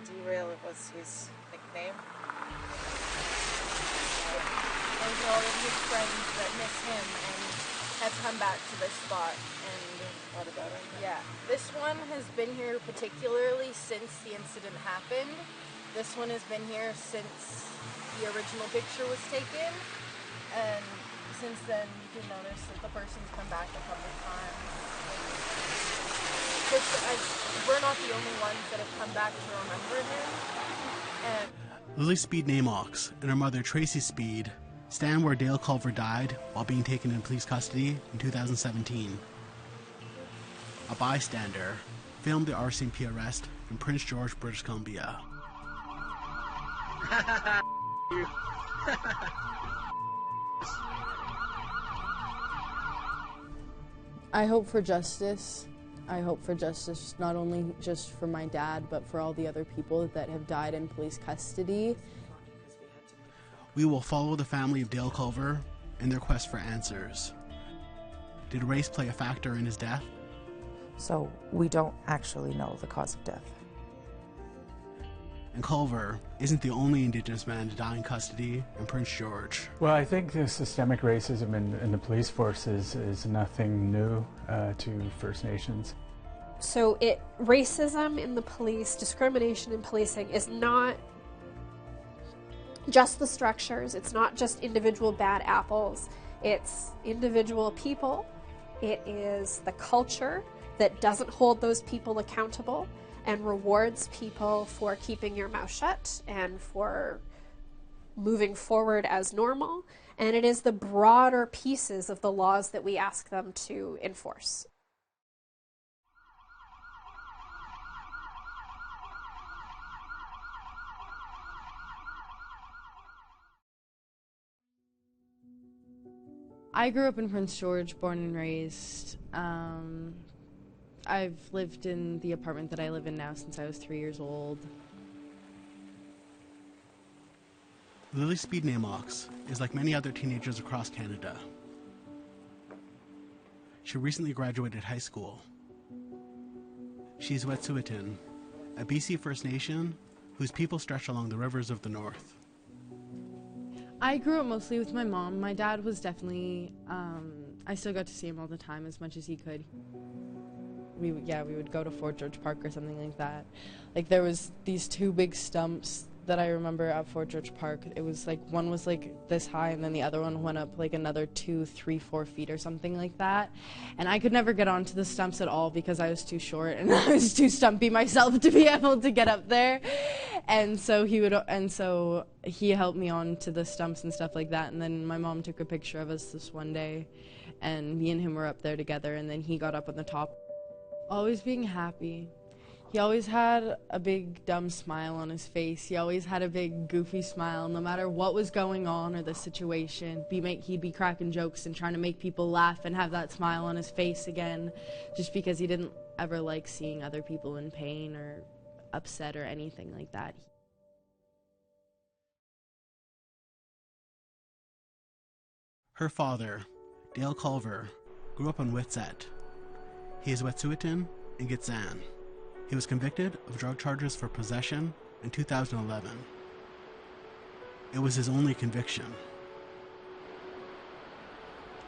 Derail was his nickname. Those are all of his friends that miss him and have come back to this spot. And what about him? Yeah, this one has been here particularly since the incident happened. This one has been here since the original picture was taken, and since then you can notice that the person's come back a couple times. We're not the only ones that have come back to remember him. And Lily Speed Namox and her mother Tracy Speed stand where Dale Culver died while being taken in police custody in 2017. A bystander filmed the RCMP arrest in Prince George, British Columbia. I hope for justice. I hope for justice not only just for my dad, but for all the other people that have died in police custody. We will follow the family of Dale Culver in their quest for answers. Did race play a factor in his death? So we don't actually know the cause of death. And Culver isn't the only Indigenous man to die in custody in Prince George. Well, I think the systemic racism in the police force is nothing new to First Nations. So racism in the police, discrimination in policing is not just the structures, it's not just individual bad apples, it's individual people, it is the culture that doesn't hold those people accountable and rewards people for keeping your mouth shut and for moving forward as normal. And it is the broader pieces of the laws that we ask them to enforce. I grew up in Prince George, born and raised. I've lived in the apartment that I live in now since I was 3 years old. Lily Speed Namox is like many other teenagers across Canada. She recently graduated high school. She's Wet'suwet'en, a BC First Nation whose people stretch along the rivers of the north. I grew up mostly with my mom. My dad was definitely, I still got to see him all the time as much as he could. We would go to Fort George Park or something like that. Like there was these two big stumps that I remember at Fort George Park. It was like, one was like this high and then the other one went up like another 2, 3, 4 feet or something like that. And I could never get onto the stumps at all because I was too short and I was too stumpy myself to be able to get up there. And so he helped me onto the stumps and stuff like that. And then my mom took a picture of us this one day and me and him were up there together and then he got up on the top. Always being happy. He always had a big dumb smile on his face. He always had a big goofy smile no matter what was going on or the situation. He'd be cracking jokes and trying to make people laugh and have that smile on his face again just because he didn't ever like seeing other people in pain or upset or anything like that. Her father, Dale Culver, grew up on Wet'suwet'en. He is Wet'suwet'en and Gitxsan. He was convicted of drug charges for possession in 2011. It was his only conviction.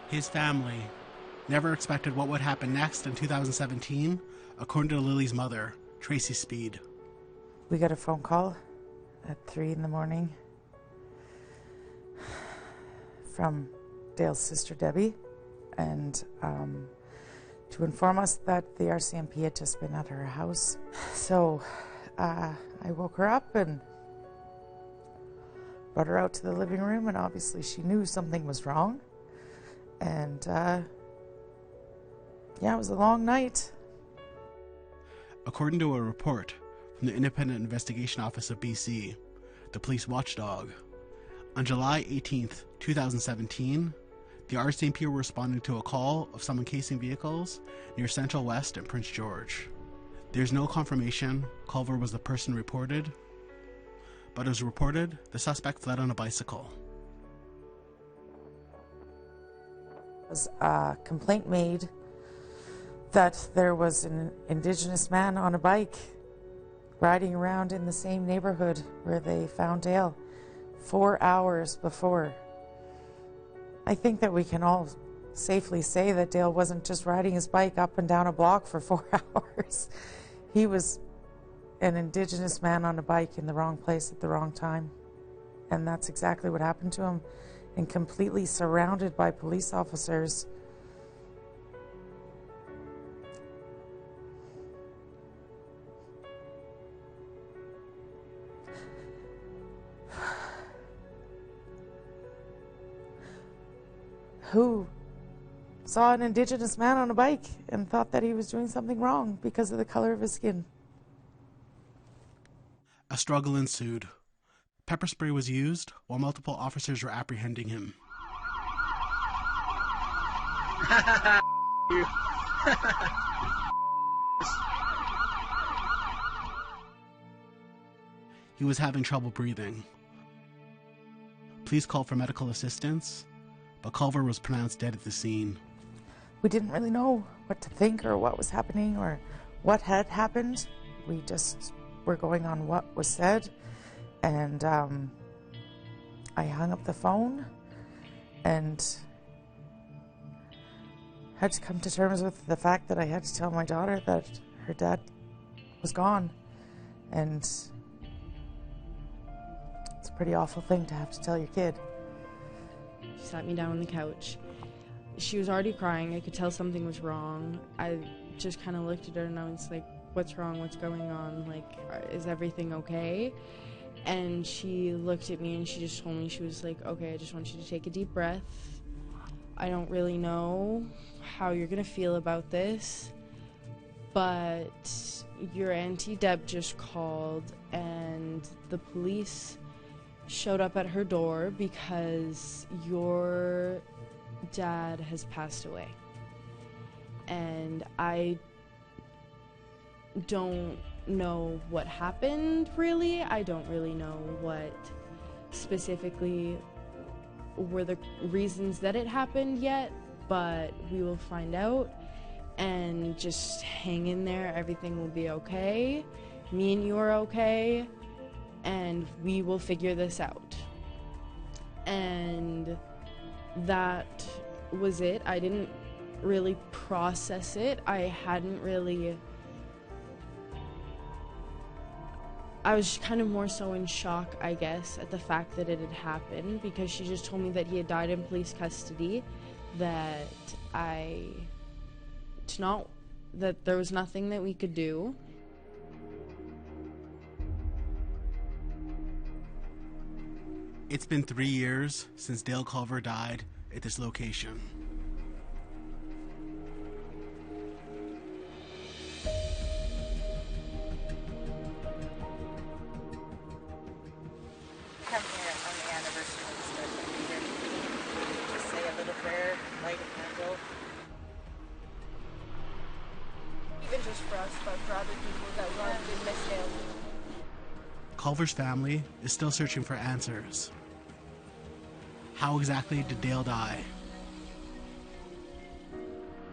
His family never expected what would happen next in 2017, according to Lily's mother, Tracy Speed. We got a phone call at 3 in the morning from Dale's sister Debbie, and to inform us that the RCMP had just been at her house. So I woke her up and brought her out to the living room, and obviously she knew something was wrong. And yeah, it was a long night. According to a report from the Independent Investigation Office of BC, the police watchdog, on July 18th, 2017, the RCMP were responding to a call of someone casing vehicles near Central West and Prince George. There's no confirmation Culver was the person reported, but as reported, the suspect fled on a bicycle. There was a complaint made that there was an Indigenous man on a bike riding around in the same neighborhood where they found Dale 4 hours before. I think that we can all safely say that Dale wasn't just riding his bike up and down a block for 4 hours. He was an Indigenous man on a bike in the wrong place at the wrong time. And that's exactly what happened to him. And completely surrounded by police officers. Who saw an Indigenous man on a bike and thought that he was doing something wrong because of the color of his skin. A struggle ensued. Pepper spray was used while multiple officers were apprehending him. He was having trouble breathing. Police called for medical assistance, but Culver was pronounced dead at the scene. We didn't really know what to think or what was happening or what had happened. We just were going on what was said. And I hung up the phone and had to come to terms with the fact that I had to tell my daughter that her dad was gone. And it's a pretty awful thing to have to tell your kid. She sat me down on the couch. She was already crying. I could tell something was wrong. I just kind of looked at her and I was like, what's wrong? What's going on? Like, is everything okay? And she looked at me and she just told me, she was like, okay, I just want you to take a deep breath. I don't really know how you're going to feel about this, but your Auntie Deb just called and the police showed up at her door because your dad has passed away. And I don't know what happened, really. I don't really know what specifically were the reasons that it happened yet, but we will find out. And just hang in there. Everything will be okay. Me and you are okay. And we will figure this out. And that was it. I didn't really process it. I was kind of more so in shock, I guess, at the fact that it had happened, because she just told me that he had died in police custody, that there was nothing that we could do. It's been 3 years since Dale Culver died at this location. Come here on the anniversary of his death every year. Just say a little prayer, light a candle. Even just for us, but for other people that love and miss him. Culver's family is still searching for answers. How exactly did Dale die?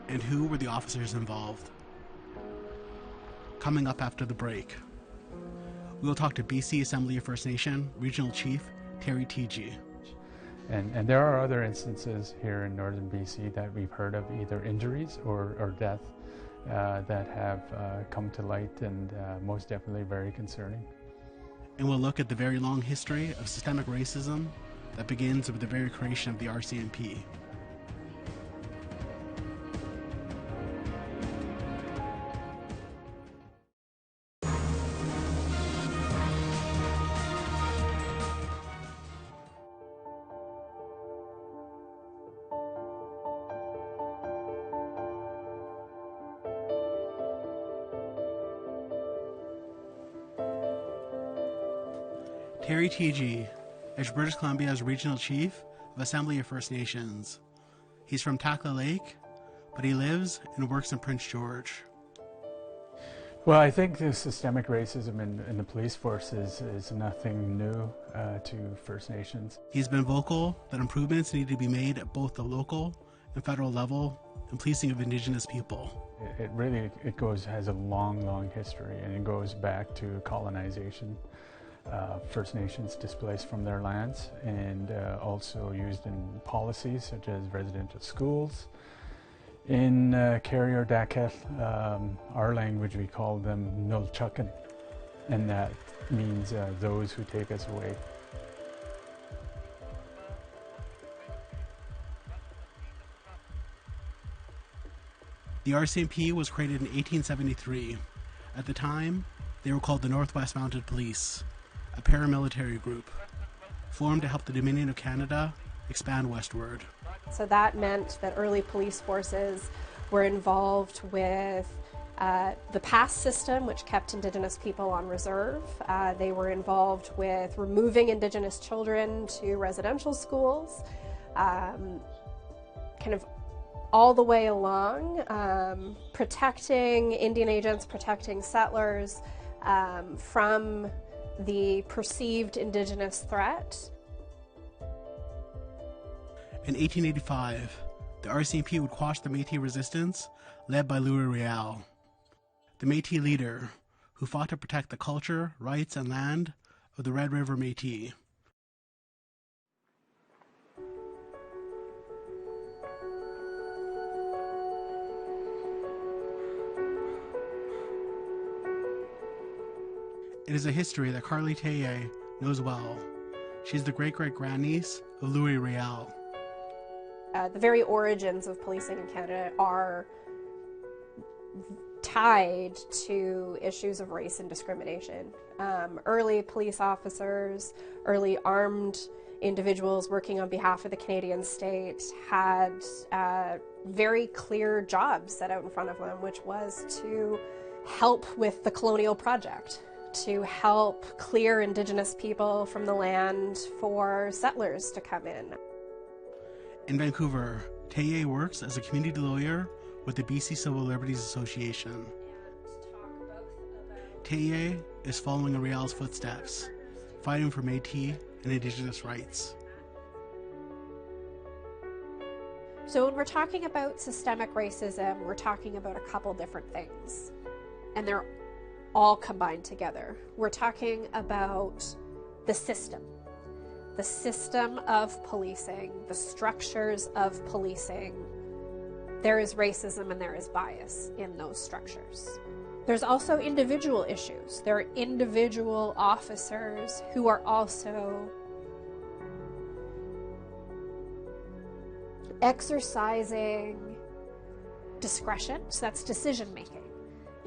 And who were the officers involved? Coming up after the break, we will talk to BC Assembly of First Nation Regional Chief Terry T.G. And there are other instances here in northern BC that we've heard of, either injuries or death that have come to light, and most definitely very concerning. And we'll look at the very long history of systemic racism that begins with the very creation of the RCMP. Terry T.G. is British Columbia's Regional Chief of Assembly of First Nations. He's from Takla Lake, but he lives and works in Prince George. Well, I think the systemic racism in the police force is nothing new to First Nations. He's been vocal that improvements need to be made at both the local and federal level and policing of Indigenous people. It has a long history, and it goes back to colonization. First Nations displaced from their lands, and also used in policies such as residential schools. In Carrier Daket, our language, we call them Nulchukin, and that means those who take us away. The RCMP was created in 1873. At the time, they were called the Northwest Mounted Police, a paramilitary group, formed to help the Dominion of Canada expand westward. So that meant that early police forces were involved with the pass system, which kept Indigenous people on reserve. They were involved with removing Indigenous children to residential schools, kind of all the way along, protecting Indian agents, protecting settlers from the perceived Indigenous threat. In 1885, the RCMP would quash the Métis resistance led by Louis Riel, the Métis leader who fought to protect the culture, rights, and land of the Red River Métis. It is a history that Carly Teye knows well. She's the great-great-grandniece of Louis Riel. The very origins of policing in Canada are tied to issues of race and discrimination. Early police officers, early armed individuals working on behalf of the Canadian state had very clear jobs set out in front of them, which was to help with the colonial project, to help clear Indigenous people from the land for settlers to come in. In Vancouver, Teye works as a community lawyer with the BC Civil Liberties Association. Teye is following in Riel's footsteps, fighting for Métis and Indigenous rights. So when we're talking about systemic racism, we're talking about a couple different things, and they're all combined together. We're talking about the system of policing, the structures of policing. There is racism and there is bias in those structures. There's also individual issues. There are individual officers who are also exercising discretion, so that's decision making,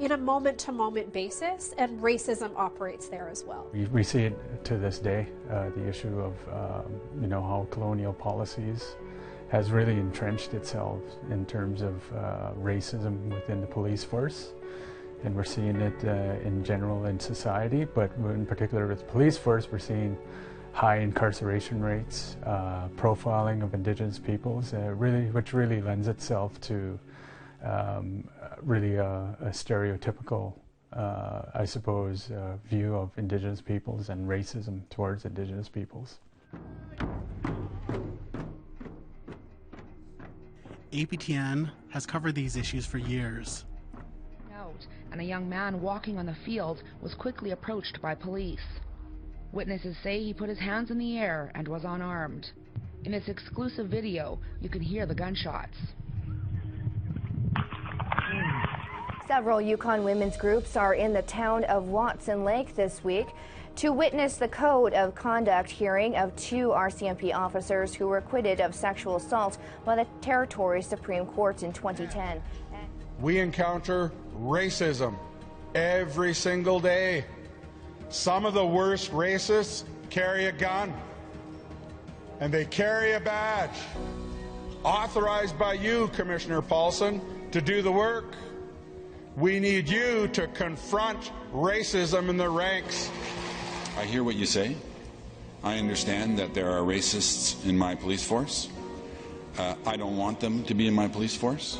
in a moment-to-moment basis, and racism operates there as well. We see it to this day, the issue of how colonial policies has really entrenched itself in terms of racism within the police force, and we're seeing it in general in society, but in particular with the police force, we're seeing high incarceration rates, profiling of Indigenous peoples, which really lends itself to really a stereotypical, I suppose, view of Indigenous peoples and racism towards Indigenous peoples. APTN has covered these issues for years. And a young man walking on the field was quickly approached by police. Witnesses say he put his hands in the air and was unarmed. In this exclusive video, you can hear the gunshots. Several Yukon women's groups are in the town of Watson Lake this week to witness the code of conduct hearing of 2 RCMP officers who were acquitted of sexual assault by the Territory Supreme Court in 2010. We encounter racism every single day. Some of the worst racists carry a gun, and they carry a badge authorized by you, Commissioner Paulson, to do the work. We need you to confront racism in the ranks. I hear what you say. I understand that there are racists in my police force. I don't want them to be in my police force.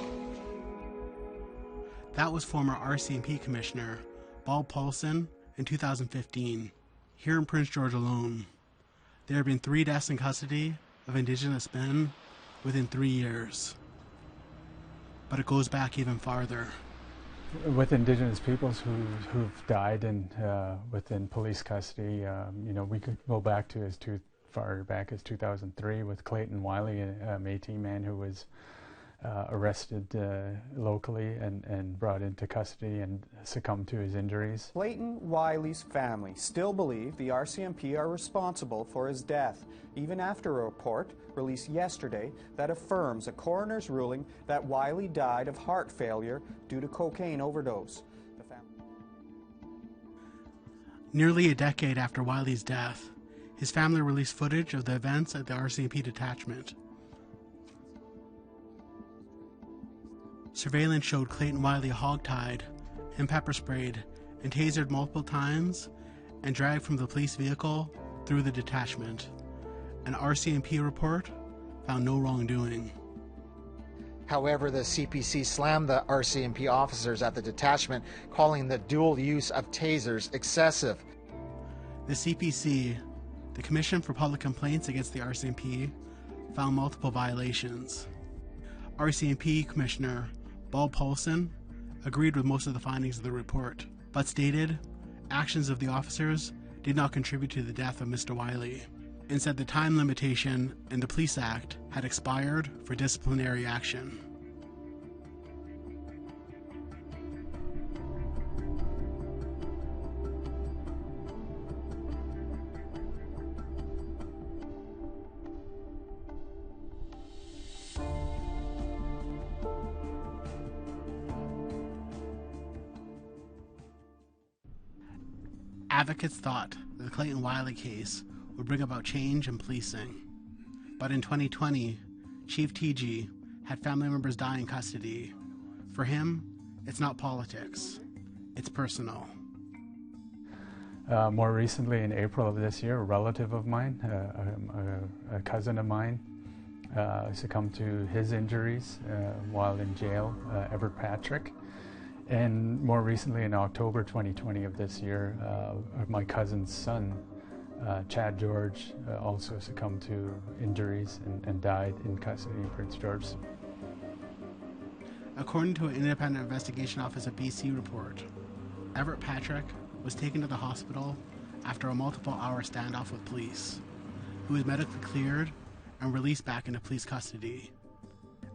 That was former RCMP Commissioner Bob Paulson in 2015. Here in Prince George alone, there have been 3 deaths in custody of Indigenous men within 3 years. but it goes back even farther. With Indigenous peoples who've died within police custody, we could go back to as far back as 2003 with Clayton Wiley, a Métis man who was arrested locally and brought into custody and succumbed to his injuries. Clayton Wiley's family still believe the RCMP are responsible for his death, even after a report released yesterday that affirms a coroner's ruling that Wiley died of heart failure due to cocaine overdose. Nearly a decade after Wiley's death, his family released footage of the events at the RCMP detachment. Surveillance showed Clayton Wiley hogtied and pepper sprayed and tasered multiple times and dragged from the police vehicle through the detachment. An RCMP report found no wrongdoing. However, the CPC slammed the RCMP officers at the detachment, calling the dual use of tasers excessive. The CPC, the Commission for Public Complaints Against the RCMP, found multiple violations. RCMP Commissioner Bob Paulson agreed with most of the findings of the report, but stated actions of the officers did not contribute to the death of Mr. Wiley, and said the time limitation in the Police Act had expired for disciplinary action. Advocates thought that the Clayton Wiley case would bring about change in policing. But in 2020, Chief TG had family members die in custody. For him, it's not politics, it's personal. More recently, in April of this year, a relative of mine, a cousin of mine, succumbed to his injuries while in jail, Everett Patrick. And more recently, in October 2020 of this year, my cousin's son, Chad George, also succumbed to injuries and died in custody in Prince George. According to an Independent Investigation Office of BC report, Everett Patrick was taken to the hospital after a multiple-hour standoff with police. He was medically cleared and released back into police custody.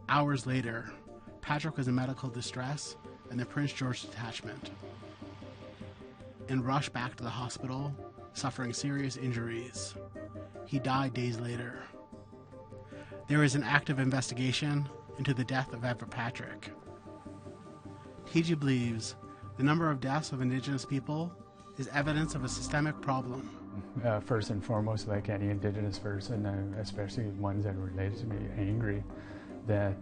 Hours later, Patrick was in medical distress in the Prince George detachment and rushed back to the hospital, suffering serious injuries. He died days later. There is an active investigation into the death of Everett Patrick. TG believes the number of deaths of Indigenous people is evidence of a systemic problem. First and foremost, like any Indigenous person, especially ones that are related to me, angry that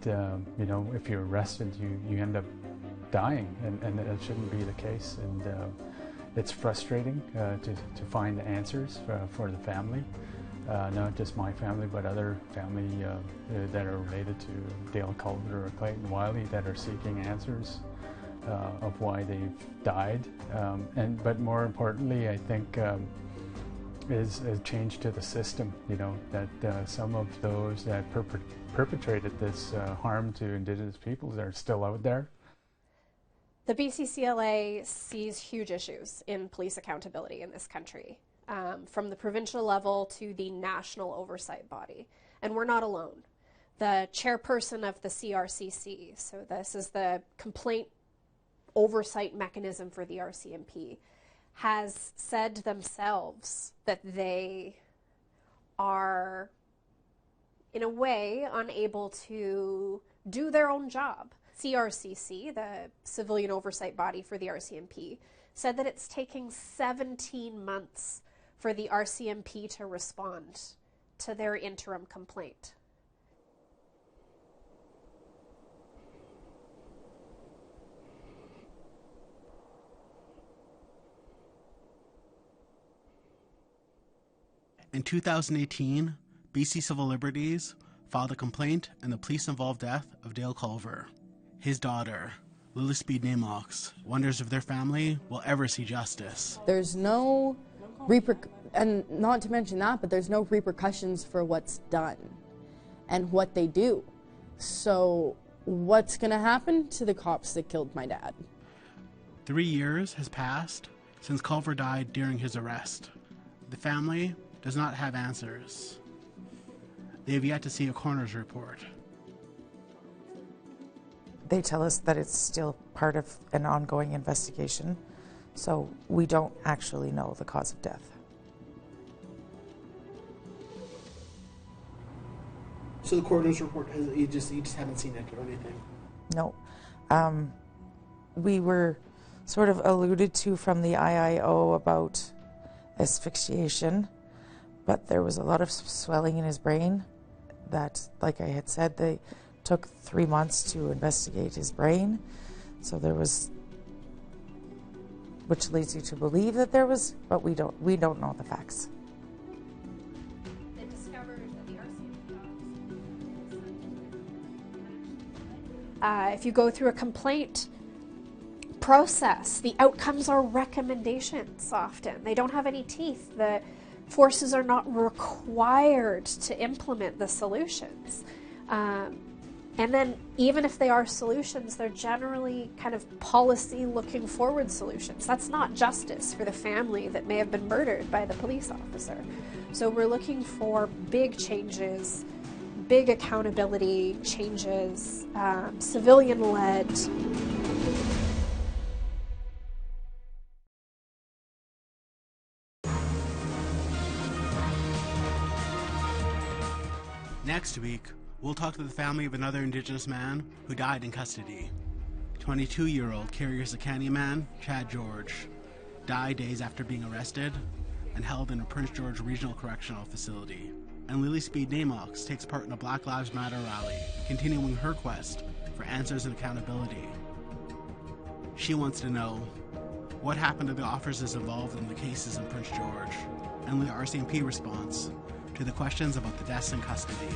if you're arrested, you end up dying, and that shouldn't be the case. And it's frustrating to find answers for the family, not just my family, but other family that are related to Dale Culver or Clayton Wiley that are seeking answers of why they've died. But more importantly, I think is a change to the system, that some of those that perpetrated this harm to Indigenous peoples are still out there. The BCCLA sees huge issues in police accountability in this country, from the provincial level to the national oversight body. And we're not alone. The chairperson of the CRCC, so this is the complaint oversight mechanism for the RCMP, has said themselves that they are, in a way, unable to do their own job. CRCC, the civilian oversight body for the RCMP, said that it's taking 17 months for the RCMP to respond to their interim complaint. In 2018, BC Civil Liberties filed a complaint in the police-involved death of Dale Culver. His daughter, Lily Speed Namox, wonders if their family will ever see justice. There's no and not to mention that, but there's no repercussions for what's done and what they do. So what's going to happen to the cops that killed my dad? 3 years has passed since Culver died during his arrest. The family does not have answers. They have yet to see a coroner's report. They tell us that it's still part of an ongoing investigation, so we don't actually know the cause of death. So the coroner's report, you just haven't seen it or anything? No. We were sort of alluded to from the IIO about asphyxiation, but there was a lot of swelling in his brain that, like I had said, they took 3 months to investigate his brain. So there was, which leads you to believe that there was, but we don't know the facts. They discovered that the RCMP if you go through a complaint process, the outcomes are recommendations often. They don't have any teeth. The forces are not required to implement the solutions. And then even if they are solutions, they're generally kind of policy looking forward solutions. That's not justice for the family that may have been murdered by the police officer. So we're looking for big changes, big accountability changes, civilian-led. Next week, we'll talk to the family of another Indigenous man who died in custody. 22-year-old Carrier-Sacani man, Chad George, died days after being arrested and held in a Prince George Regional Correctional Facility. And Lily Speed Namox takes part in a Black Lives Matter rally, continuing her quest for answers and accountability. She wants to know what happened to the officers involved in the cases in Prince George, and the RCMP response to the questions about the deaths in custody.